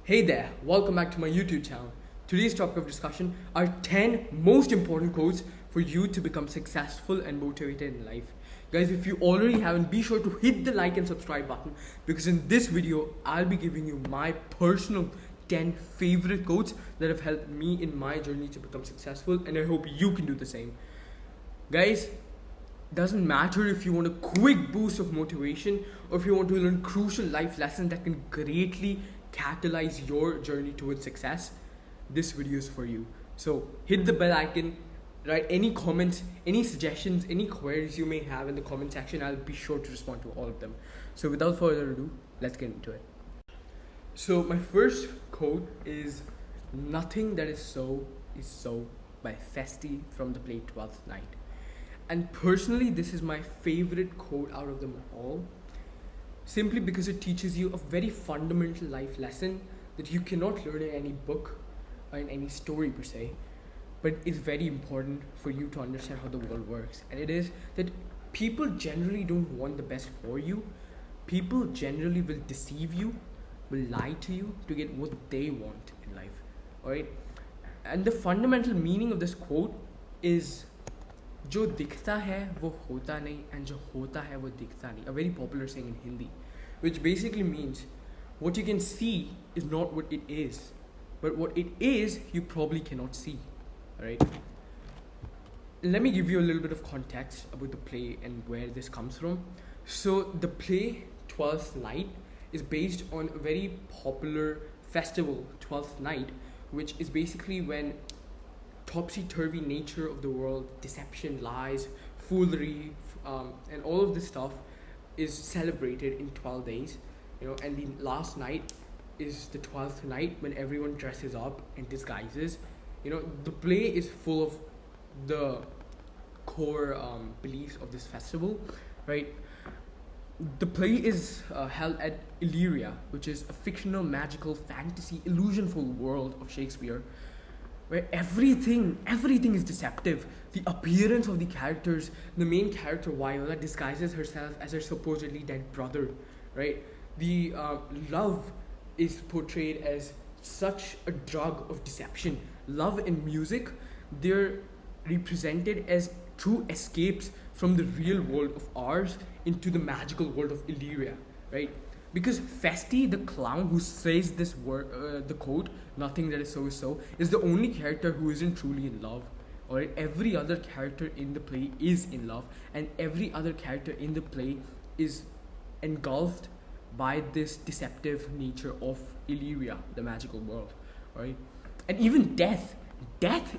Hey there, welcome back to my YouTube channel. Today's topic of discussion are 10 most important quotes for you to become successful and motivated in life. Guys, if you already haven't, be sure to hit the like and subscribe button because in this video, I'll be giving you my personal 10 favorite quotes that have helped me in my journey to become successful, and I hope you can do the same. Guys, doesn't matter if you want a quick boost of motivation or if you want to learn crucial life lessons that can greatly catalyze your journey towards success, this video is for you. So hit the bell icon, write any comments, any suggestions, any queries you may have in the comment section. I'll be sure to respond to all of them. So without further ado, let's get into it. So my first quote is "Nothing that is so by Festi from the play 12th Night." And personally, this is my favorite quote out of them all, simply because it teaches you a very fundamental life lesson that you cannot learn in any book or in any story per se, but it's very important for you to understand how the world works. And it is that people generally don't want the best for you. People generally will deceive you, will lie to you to get what they want in life. Alright? And the fundamental meaning of this quote is जो दिखता है वो होता नहीं and जो होता है वो दिखता नहीं, a very popular saying in Hindi, which basically means what you can see is not what it is, but what it is you probably cannot see. Alright, let me give you a little bit of context about the play and where this comes from. So the play 12th Night is based on a very popular festival, 12th Night, which is basically when topsy-turvy nature of the world, deception, lies, foolery, and all of this stuff is celebrated in 12 days, and the last night is the 12th night when everyone dresses up and disguises. The play is full of the core beliefs of this festival, right? The play is held at Illyria, which is a fictional, magical, fantasy, illusionful world of Shakespeare, where everything is deceptive. The appearance of the characters, the main character Viola disguises herself as her supposedly dead brother, right? The love is portrayed as such a drug of deception. Love and music, they're represented as true escapes from the real world of ours into the magical world of Illyria, right? Because Festi, the clown who says this word, the quote, "Nothing that is so," is the only character who isn't truly in love. Alright, every other character in the play is in love, and every other character in the play is engulfed by this deceptive nature of Illyria, the magical world. Alright, and even death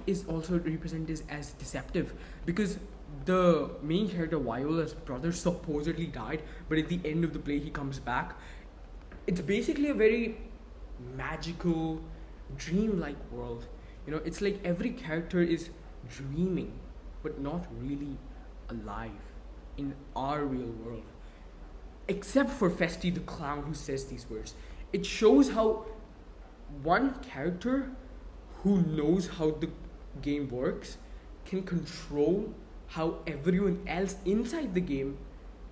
is also represented as deceptive, because the main character Viola's brother supposedly died, but at the end of the play he comes back. It's basically a very magical, dream-like world. It's like every character is dreaming, but not really alive in our real world. Except for Festi, the clown who says these words. It shows how one character who knows how the game works can control how everyone else inside the game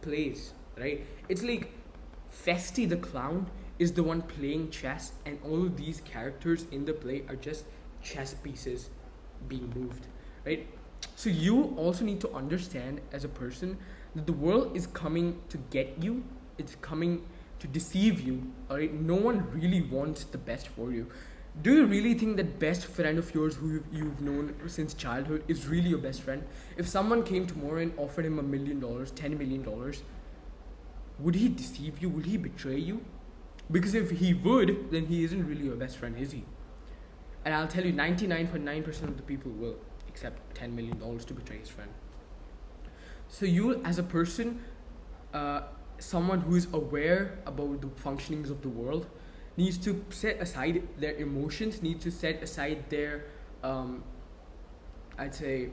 plays, right? It's like Festi the clown is the one playing chess, and all of these characters in the play are just chess pieces being moved, right? So you also need to understand as a person that the world is coming to get you, it's coming to deceive you, alright? No one really wants the best for you. Do you really think that best friend of yours who you've known since childhood is really your best friend? If someone came tomorrow and offered him $1 million, $10 million, would he deceive you? Would he betray you? Because if he would, then he isn't really your best friend, is he? And I'll tell you, 99.9% of the people will accept $10 million to betray his friend. So you, as a person, someone who is aware about the functionings of the world, needs to set aside their emotions, needs to set aside their, I'd say,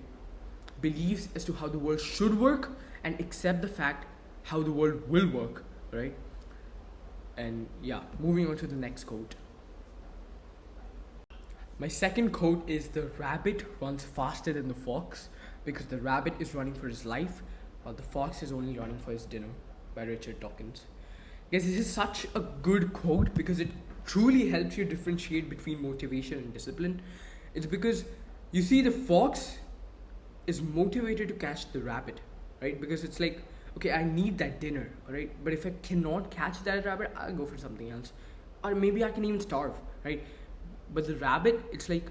beliefs as to how the world should work, and accept the fact how the world will work, right? And yeah, moving on to the next quote. My second quote is "The rabbit runs faster than the fox because the rabbit is running for his life while the fox is only running for his dinner," by Richard Dawkins. Guys, this is such a good quote because it truly helps you differentiate between motivation and discipline, it's because you see the fox is motivated to catch the rabbit, right? Because it's like, okay, I need that dinner, all right? But if I cannot catch that rabbit, I'll go for something else. Or maybe I can even starve, right? But the rabbit, it's like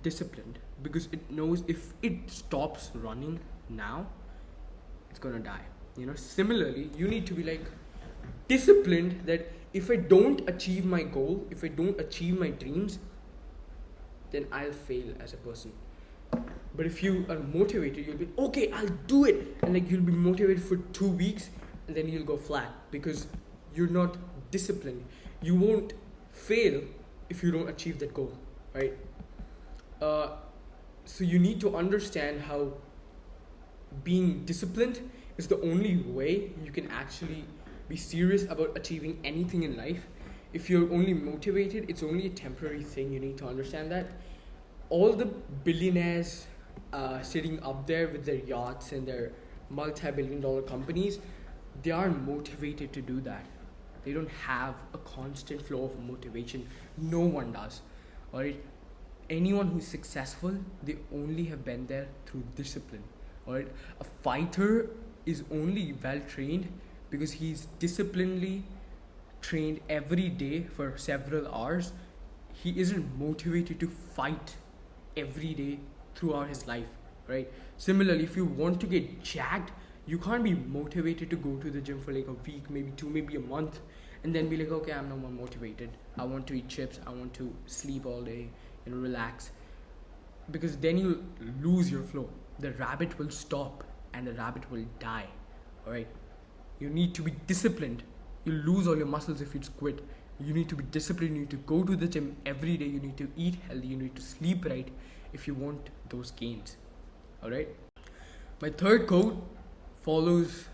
disciplined because it knows if it stops running now, it's gonna die. Similarly, you need to be like disciplined that if I don't achieve my goal, if I don't achieve my dreams, then I'll fail as a person. But if you are motivated, you'll be okay, I'll do it, and like you'll be motivated for 2 weeks, and then you'll go flat because you're not disciplined. You won't fail if you don't achieve that goal, right? So you need to understand how being disciplined is the only way you can actually be serious about achieving anything in life. If you're only motivated, it's only a temporary thing. You need to understand that. All the billionaires sitting up there with their yachts and their multi-billion-dollar companies, they are motivated to do that. They don't have a constant flow of motivation. No one does. All right. Anyone who's successful, they only have been there through discipline. All right. A fighter is only well trained because he's disciplinedly trained every day for several hours. He isn't motivated to fight every day throughout his life, right? Similarly, if you want to get jacked, you can't be motivated to go to the gym for like a week, maybe two, maybe a month, and then be like, okay, I'm no more motivated. I want to eat chips. I want to sleep all day and relax. Because then you lose your flow. The rabbit will stop and the rabbit will die, all right? You need to be disciplined. You lose all your muscles if you quit. You need to be disciplined. You need to go to the gym every day. You need to eat healthy. You need to sleep right if you want those gains. All right. My third code follows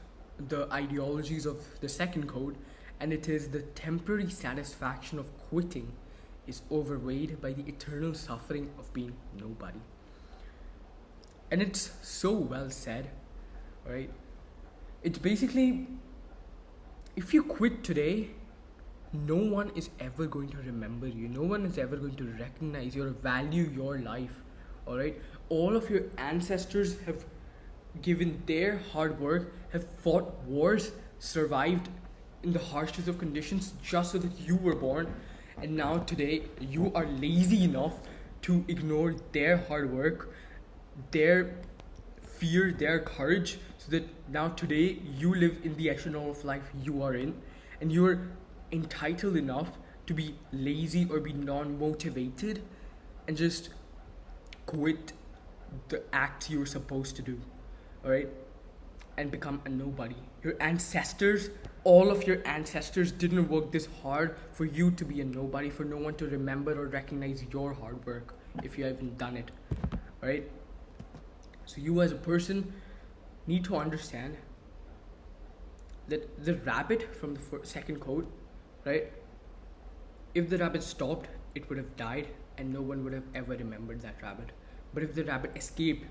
the ideologies of the second code, and it is the temporary satisfaction of quitting is overweighed by the eternal suffering of being nobody. And it's so well said, right? It's basically, if you quit today, no one is ever going to remember you. No one is ever going to recognize you or value your life. All right. All of your ancestors have given their hard work, have fought wars, survived in the harshest of conditions just so that you were born. And now today you are lazy enough to ignore their hard work, their fear, their courage, so that now today you live in the echelon of life you are in, and you're entitled enough to be lazy or be non-motivated and just quit the act you were supposed to do, all right, and become a nobody. Your ancestors, all of your ancestors didn't work this hard for you to be a nobody, for no one to remember or recognize your hard work if you haven't done it, all right? So you as a person need to understand that the rabbit from the second code, right? If the rabbit stopped, it would have died and no one would have ever remembered that rabbit. But if the rabbit escaped,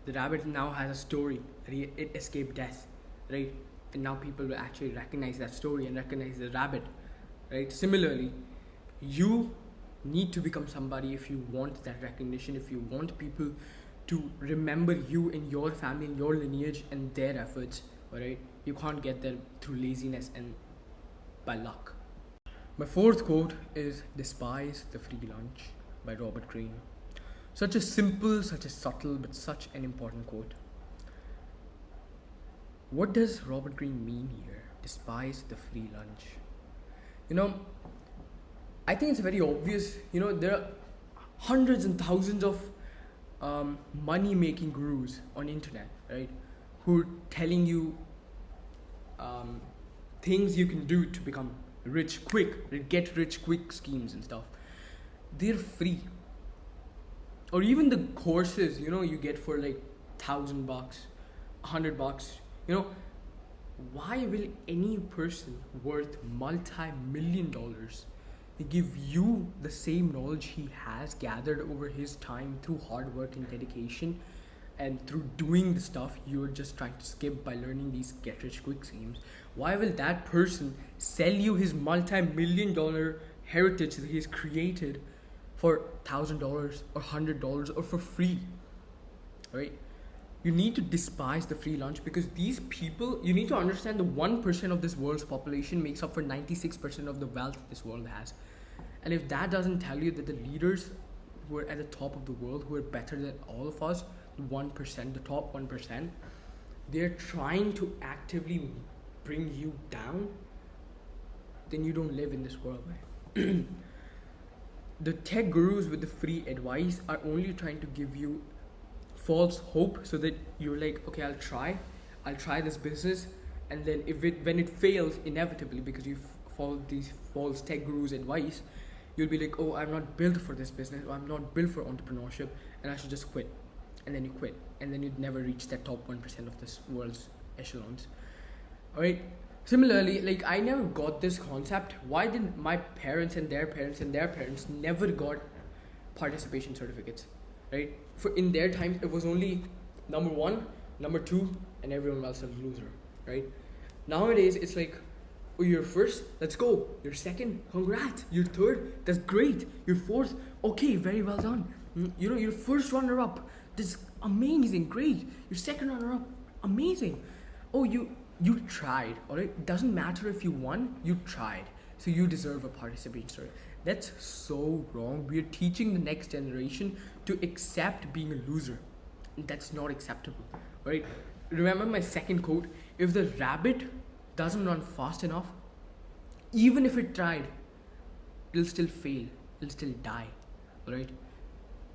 the rabbit now has a story that it escaped death, right? And now people will actually recognize that story and recognize the rabbit, right? Similarly, you need to become somebody if you want that recognition, if you want people to remember you and your family and your lineage and their efforts, all right? You can't get there through laziness and by luck. My fourth quote is "Despise the free lunch" by Robert Greene. Such a simple, such a subtle, but such an important quote. What does Robert Greene mean here? Despise the free lunch. I think it's very obvious. There are hundreds and thousands of money-making gurus on internet, right? Who are telling you things you can do to become rich quick, get rich quick schemes and stuff. They're free. Or even the courses, you get for like $1,000, $100. Why will any person worth multi-million dollars give you the same knowledge he has gathered over his time through hard work and dedication and through doing the stuff you're just trying to skip by learning these get rich quick schemes? Why will that person sell you his multi-million dollar heritage that he's created for $1,000 or $100 or for free, right? You need to despise the free lunch, because these people, you need to understand the 1% of this world's population makes up for 96% of the wealth this world has. And if that doesn't tell you that the leaders who are at the top of the world, who are better than all of us, the 1%, the top 1%, they're trying to actively bring you down, then you don't live in this world, right? The tech gurus with the free advice are only trying to give you false hope, so that you're like, okay, I'll try this business, and then when it fails inevitably because you follow these false tech gurus advice, you'll be like, oh, I'm not built for this business, or I'm not built for entrepreneurship, and I should just quit. And then you quit, and then you'd never reach that top 1% of this world's echelons. All right. Similarly, like, I never got this concept. Why didn't my parents and their parents and their parents never got participation certificates, right? For in their times, it was only number 1, number 2, and everyone else is a loser, right? Nowadays, it's like, oh, you're first, let's go. You're second, congrats. You're third, that's great. You're fourth, okay, very well done. You know, you're first runner-up, that's amazing, great. You're second runner-up, amazing. Oh, you tried, alright? It doesn't matter if you won, you tried. So you deserve a participation cert. That's so wrong. We're teaching the next generation to accept being a loser. That's not acceptable, right? Remember my second quote, if the rabbit doesn't run fast enough, even if it tried, it'll still fail, it'll still die, alright?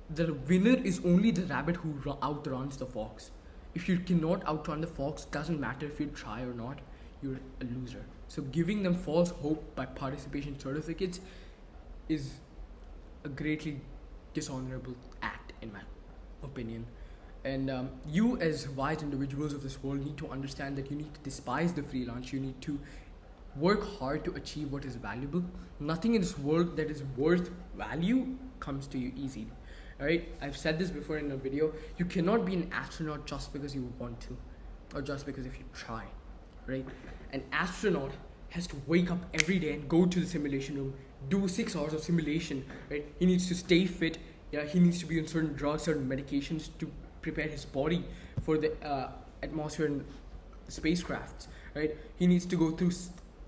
The winner is only the rabbit who outruns the fox. If you cannot outrun the fox, doesn't matter if you try or not, you're a loser. So giving them false hope by participation certificates is a greatly dishonorable act, in my opinion. And you, as wise individuals of this world, need to understand that you need to despise the free lunch. You need to work hard to achieve what is valuable. Nothing in this world that is worth value comes to you easily. Alright, I've said this before in a video. You cannot be an astronaut just because you want to, or just because if you try, right? An astronaut has to wake up every day and go to the simulation room, do 6 hours of simulation, right? He needs to stay fit. Yeah, he needs to be on certain drugs, certain medications to prepare his body for the atmosphere and spacecrafts, right? He needs to go through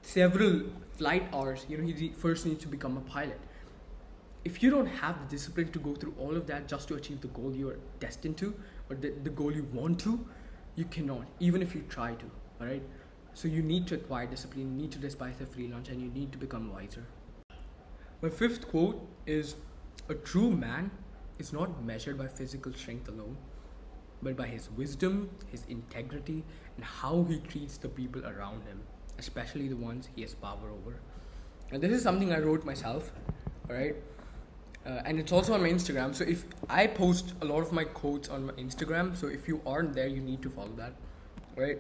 several flight hours. You know, he first needs to become a pilot. If you don't have the discipline to go through all of that just to achieve the goal you are destined to, or the goal you want to, you cannot, even if you try to, all right? So you need to acquire discipline, you need to despise the free lunch, and you need to become wiser. My fifth quote is, a true man is not measured by physical strength alone, but by his wisdom, his integrity, and how he treats the people around him, especially the ones he has power over. And this is something I wrote myself, all right? And it's also on my Instagram. So if I post a lot of my quotes on my Instagram, so if you aren't there, you need to follow that, right?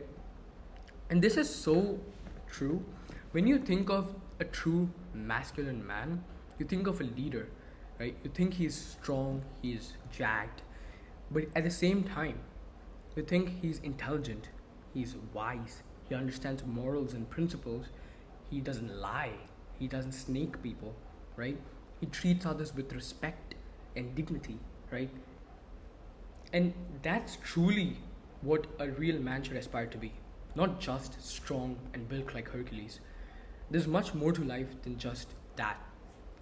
And this is so true. When you think of a true masculine man, you think of a leader, right? You think he's strong, he's jacked, but at the same time, you think he's intelligent, he's wise, he understands morals and principles, he doesn't lie, he doesn't snake people, right? He treats others with respect and dignity, right? And that's truly what a real man should aspire to be. Not just strong and built like Hercules. There's much more to life than just that,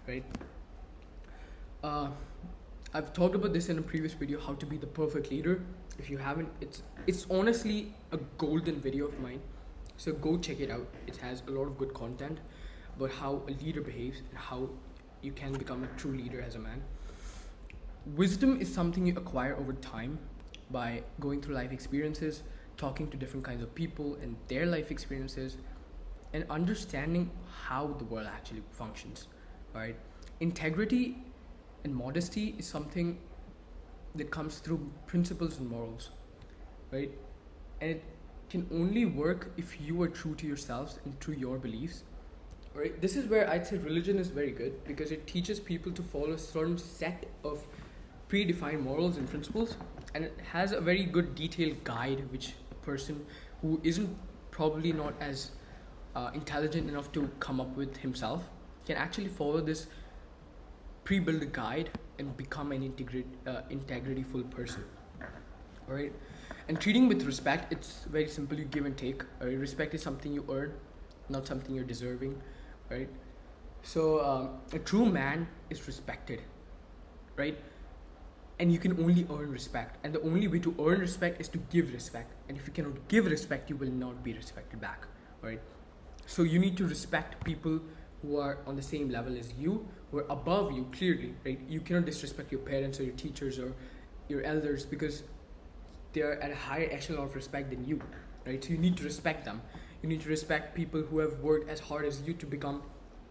right? I've talked about this in a previous video, how to be the perfect leader. If you haven't, it's honestly a golden video of mine. So go check it out. It has a lot of good content about how a leader behaves and how you can become a true leader as a man. Wisdom is something you acquire over time by going through life experiences, talking to different kinds of people and their life experiences, and understanding how the world actually functions, right? Integrity and modesty is something that comes through principles and morals, right? And it can only work if you are true to yourselves and to your beliefs. Right? This is where I'd say religion is very good, because it teaches people to follow a certain set of predefined morals and principles, and it has a very good detailed guide which a person who isn't probably not as intelligent enough to come up with himself can actually follow this pre-built guide and become an integrity-full person. All right, and treating with respect, it's very simple. You give and take. All right, respect is something you earn, not something you're deserving. Right, so a true man is respected, right? And you can only earn respect, and the only way to earn respect is to give respect. And if you cannot give respect, you will not be respected back. Right, so you need to respect people who are on the same level as you, who are above you, clearly. Right, you cannot disrespect your parents or your teachers or your elders, because they are at a higher echelon of respect than you. Right, so you need to respect them. You need to respect people who have worked as hard as you to become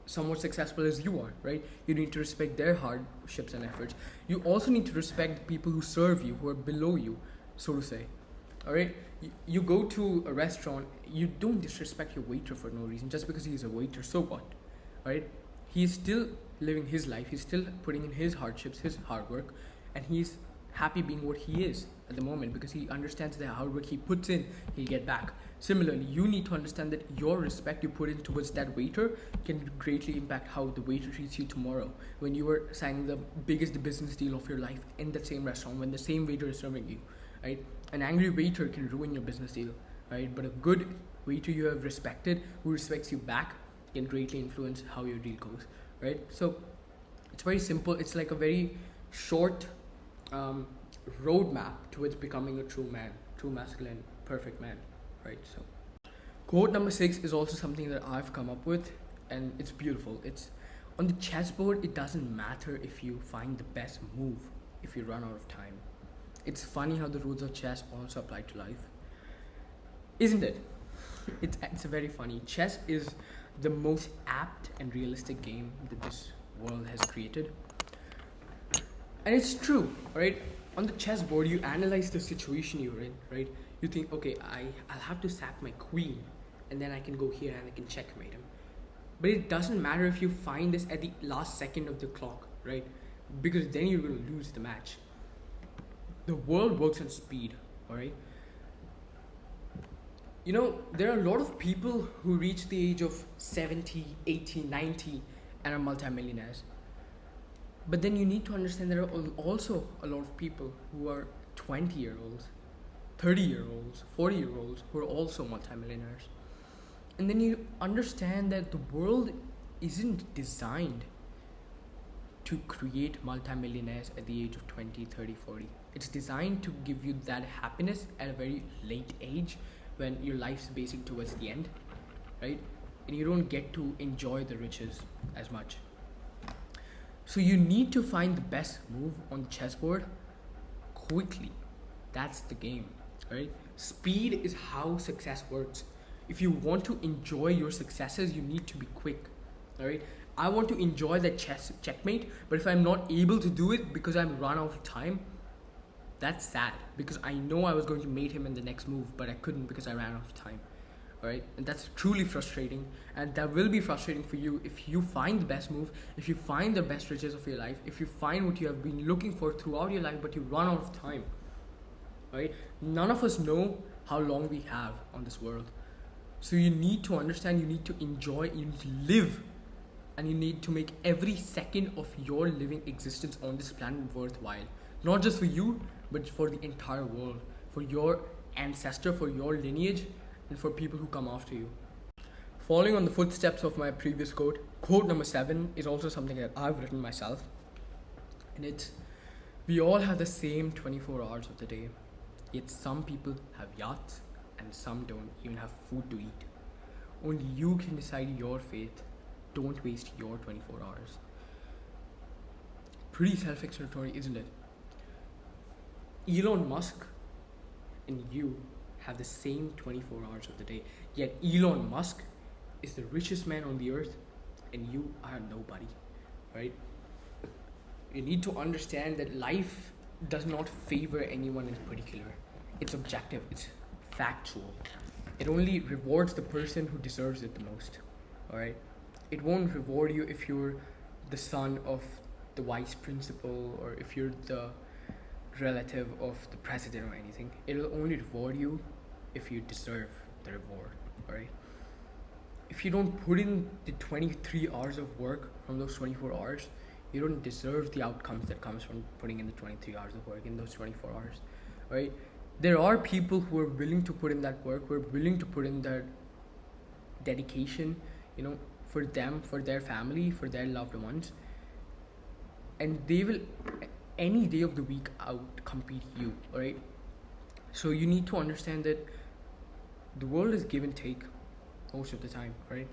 somewhat successful as you are. Right, you need to respect their hardships and efforts. You also need to respect the people who serve you, who are below you, so to say. All right, you go to a restaurant, you don't disrespect your waiter for no reason just because he's a waiter. So what? All right, he's still living his life, he's still putting in his hardships, his hard work, and he's happy being what he is at the moment, because he understands that hard work he puts in, he'll get back. Similarly, you need to understand that your respect you put in towards that waiter can greatly impact how the waiter treats you tomorrow, when you are signing the biggest business deal of your life in the same restaurant, when the same waiter is serving you. Right, an angry waiter can ruin your business deal. Right, but a good waiter you have respected, who respects you back, can greatly influence how your deal goes. Right, so it's very simple. It's like a very short roadmap towards becoming a true man, true masculine, perfect man. Right, so quote number 6 is also something that I've come up with, and it's beautiful. It's on the chessboard. It doesn't matter if you find the best move if you run out of time. It's funny how the rules of chess also apply to life, isn't it? It's very funny. Chess is the most apt and realistic game that this world has created. And it's true, right? On the chessboard, you analyze the situation you're in, right? You think, okay, I'll have to sack my queen, and then I can go here and I can checkmate him. But it doesn't matter if you find this at the last second of the clock, right? Because then you're going to lose the match. The world works on speed, all right? You know, there are a lot of people who reach the age of 70, 80, 90 and are multimillionaires. But then you need to understand there are also a lot of people who are 20-year-olds, 30-year-olds, 40-year-olds who are also multimillionaires. And then you understand that the world isn't designed to create multimillionaires at the age of 20, 30, 40. It's designed to give you that happiness at a very late age, when your life's basically towards the end, right? And you don't get to enjoy the riches as much. So you need to find the best move on the chessboard quickly. That's the game, right? Speed is how success works. If you want to enjoy your successes, you need to be quick, all right? I want to enjoy that checkmate, but if I'm not able to do it because I'm run out of time, that's sad, because I know I was going to mate him in the next move, but I couldn't because I ran out of time. All right, and that's truly frustrating, and that will be frustrating for you if you find the best move, if you find the best riches of your life, if you find what you have been looking for throughout your life, but you run out of time. Right? None of us know how long we have on this world. So you need to understand, you need to enjoy, you need to live, and you need to make every second of your living existence on this planet worthwhile. Not just for you, but for the entire world, for your ancestor, for your lineage, and for people who come after you. Following on the footsteps of my previous quote number 7 is also something that I've written myself. And it's, we all have the same 24 hours of the day, yet some people have yachts and some don't even have food to eat. Only you can decide your fate. Don't waste your 24 hours. Pretty self-explanatory, isn't it? Elon Musk and you have the same 24 hours of the day, yet Elon Musk is the richest man on the earth and you are nobody, right? You need to understand that life does not favor anyone in particular. It's objective, it's factual. It only rewards the person who deserves it the most, all right? It won't reward you if you're the son of the vice principal or if you're the relative of the president or anything. It will only reward you if you deserve the reward, all right? if you don't put in the 23 hours of work from those 24 hours, you don't deserve the outcomes that comes from putting in the 23 hours of work in those 24 hours, right? There are people who are willing to put in that work, who are willing to put in that dedication, for them, for their family, for their loved ones, and they will any day of the week out compete you, right? So you need to understand that the world is give and take most of the time, right?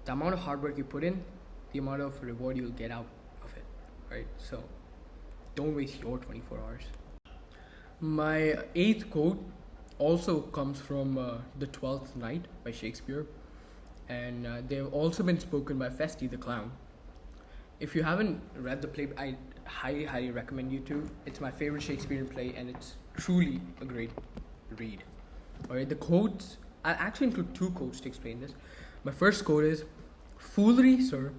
The amount of hard work you put in, the amount of reward you'll get out of it, right? So don't waste your 24 hours. My eighth quote also comes from The Twelfth Night by Shakespeare, and they've also been spoken by Festy the Clown. If you haven't read the play, I highly recommend you to. It's my favorite Shakespearean play, and it's truly a great read. Alright, the quotes, I'll actually include two quotes to explain this. My first quote is, "Foolery, sir,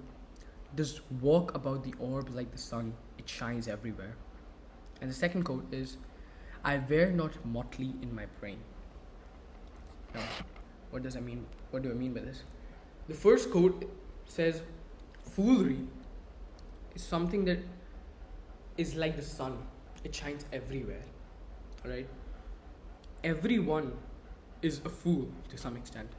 does walk about the orb like the sun, it shines everywhere." And the second quote is, "I wear not motley in my brain." Now, what does I mean? What do I mean by this? The first quote says, foolery is something that is like the sun. It shines everywhere. Alright? Everyone is a fool to some extent.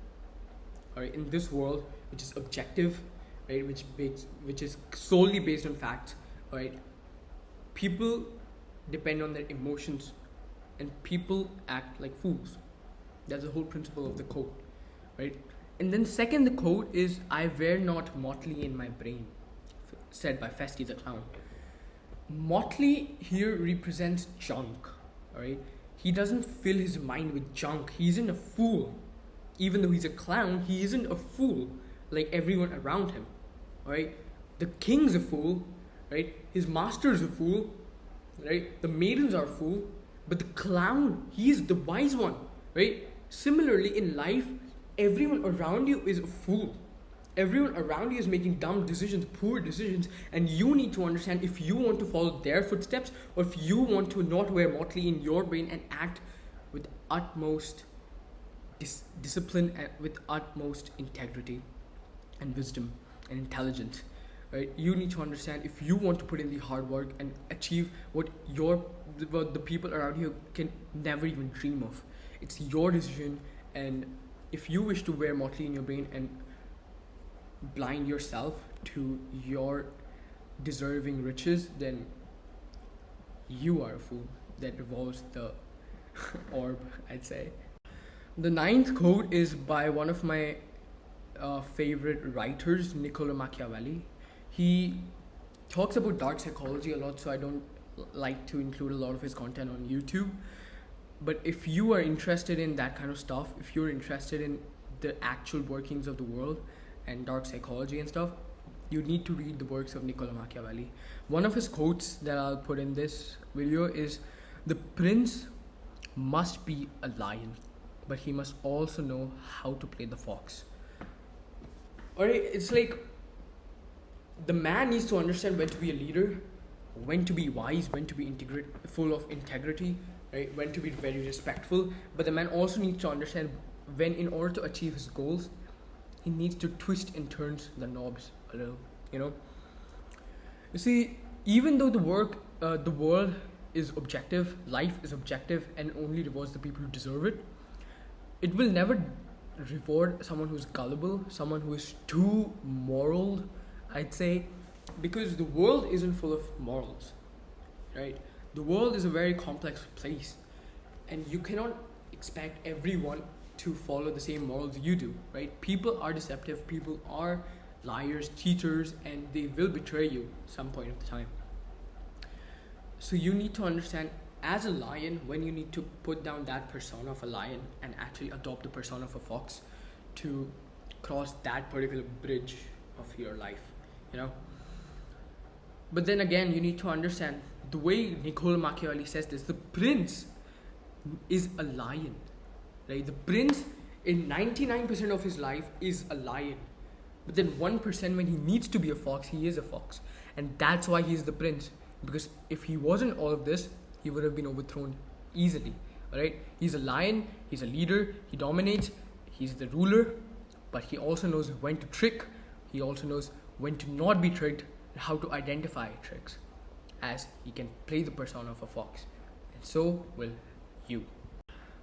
Alright? In this world, which is objective, right? Which is solely based on facts. Alright? People depend on their emotions, and people act like fools. That's the whole principle of the quote, right? And then second, the quote is, "I wear not motley in my brain," said by Festy the Clown. Motley here represents junk, alright? He doesn't fill his mind with junk. He isn't a fool. Even though he's a clown, he isn't a fool like everyone around him, alright? The king's a fool, right? His master's a fool, right? The maidens are a fool, but the clown, he is the wise one, right? Similarly, in life, everyone around you is a fool. Everyone around you is making dumb decisions, poor decisions, and you need to understand if you want to follow their footsteps, or if you want to not wear motley in your brain and act with utmost discipline and with utmost integrity and wisdom and intelligence, right? You need to understand if you want to put in the hard work and achieve what the people around you can never even dream of. It's your decision, and if you wish to wear motley in your brain and blind yourself to your deserving riches, then you are a fool that revolves the orb, I'd say. The ninth quote is by one of my favorite writers, Niccolo Machiavelli. He talks about dark psychology a lot, so I don't like to include a lot of his content on YouTube. But if you are interested in that kind of stuff, if you're interested in the actual workings of the world and dark psychology and stuff, you need to read the works of Niccolo Machiavelli. One of his quotes that I'll put in this video is, "The prince must be a lion, but he must also know how to play the fox." Alright, it's like the man needs to understand when to be a leader, when to be wise, when to be full of integrity, right? When to be very respectful. But the man also needs to understand when, in order to achieve his goals, he needs to twist and turn the knobs a little, You see, even though the world is objective, life is objective, and only rewards the people who deserve it, it will never reward someone who's gullible, someone who is too moral, I'd say, because the world isn't full of morals, right? The world is a very complex place, and you cannot expect everyone to follow the same morals you do, right? People are deceptive, people are liars, cheaters, and they will betray you some point of the time. So you need to understand, as a lion, when you need to put down that persona of a lion and actually adopt the persona of a fox to cross that particular bridge of your life, But then again, you need to understand the way Niccolo Machiavelli says this: the prince is a lion, right? The prince in 99% of his life is a lion, but then 1% when he needs to be a fox, he is a fox, and that's why he's the prince. Because if he wasn't all of this, he would have been overthrown easily. Alright, he's a lion, he's a leader, he dominates, he's the ruler, but he also knows when to trick. He also knows when to not be tricked and how to identify tricks, as he can play the persona of a fox. And so will you.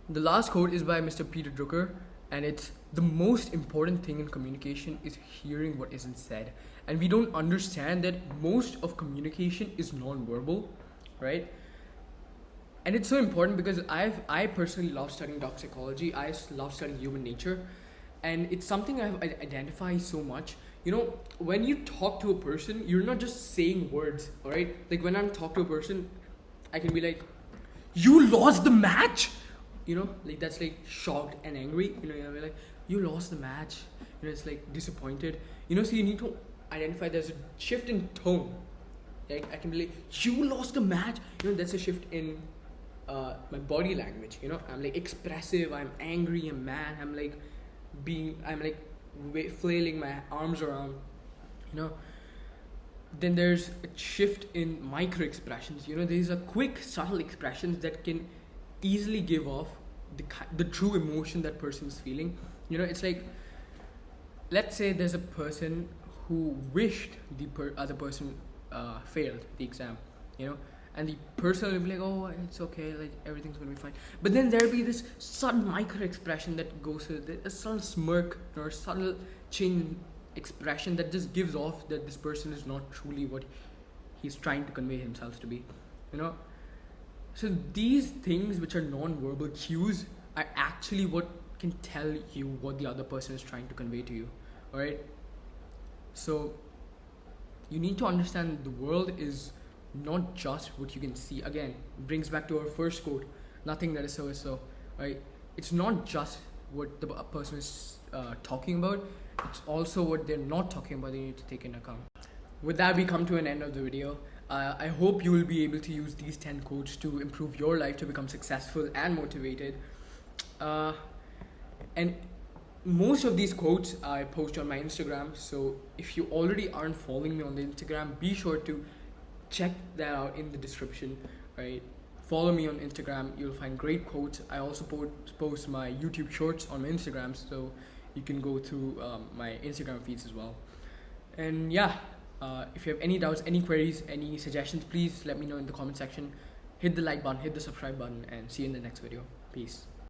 The last quote is by Mr. Peter Drucker, and it's, the most important thing in communication is hearing what isn't said. And we don't understand that most of communication is non-verbal, right? And it's so important because I personally love studying dog psychology. I love studying human nature, and it's something I've identified so much. You know, when you talk to a person, you're not just saying words, all right? Like when I'm talking to a person, I can be like, "You lost the match," you know, like that's like shocked and angry. You know, you're like, "You lost the match." You know, it's like disappointed. You know, so you need to identify there's a shift in tone. Like I can be like, "You lost the match." You know, that's a shift in my body language. You know, I'm like expressive. I'm angry. I'm mad. I'm like flailing my arms around. You know. Then there's a shift in micro expressions. You know, these are quick, subtle expressions that can easily give off the true emotion that person is feeling. You know, it's like, let's say there's a person who wished the other person failed the exam, you know, and the person will be like, "Oh, it's okay, like everything's gonna be fine." But then there'll be this subtle micro expression that goes with it, a subtle smirk or a subtle chin expression that just gives off that this person is not truly what he's trying to convey himself to be, you know. So these things, which are non-verbal cues, are actually what can tell you what the other person is trying to convey to you. All right. So you need to understand the world is not just what you can see. Again, brings back to our first quote: "Nothing that is so is so." Right. It's not just what the person is talking about. It's also what they're not talking about. They need to take into account. With that, we come to an end of the video. I hope you will be able to use these 10 quotes to improve your life, to become successful and motivated. And most of these quotes I post on my Instagram. So if you already aren't following me on the Instagram, be sure to check that out in the description, right? Follow me on Instagram. You'll find great quotes. I also post my YouTube shorts on my Instagram, so you can go through my Instagram feeds as well. And yeah, if you have any doubts, any queries, any suggestions, please let me know in the comment section. Hit the like button, hit the subscribe button, and see you in the next video. Peace.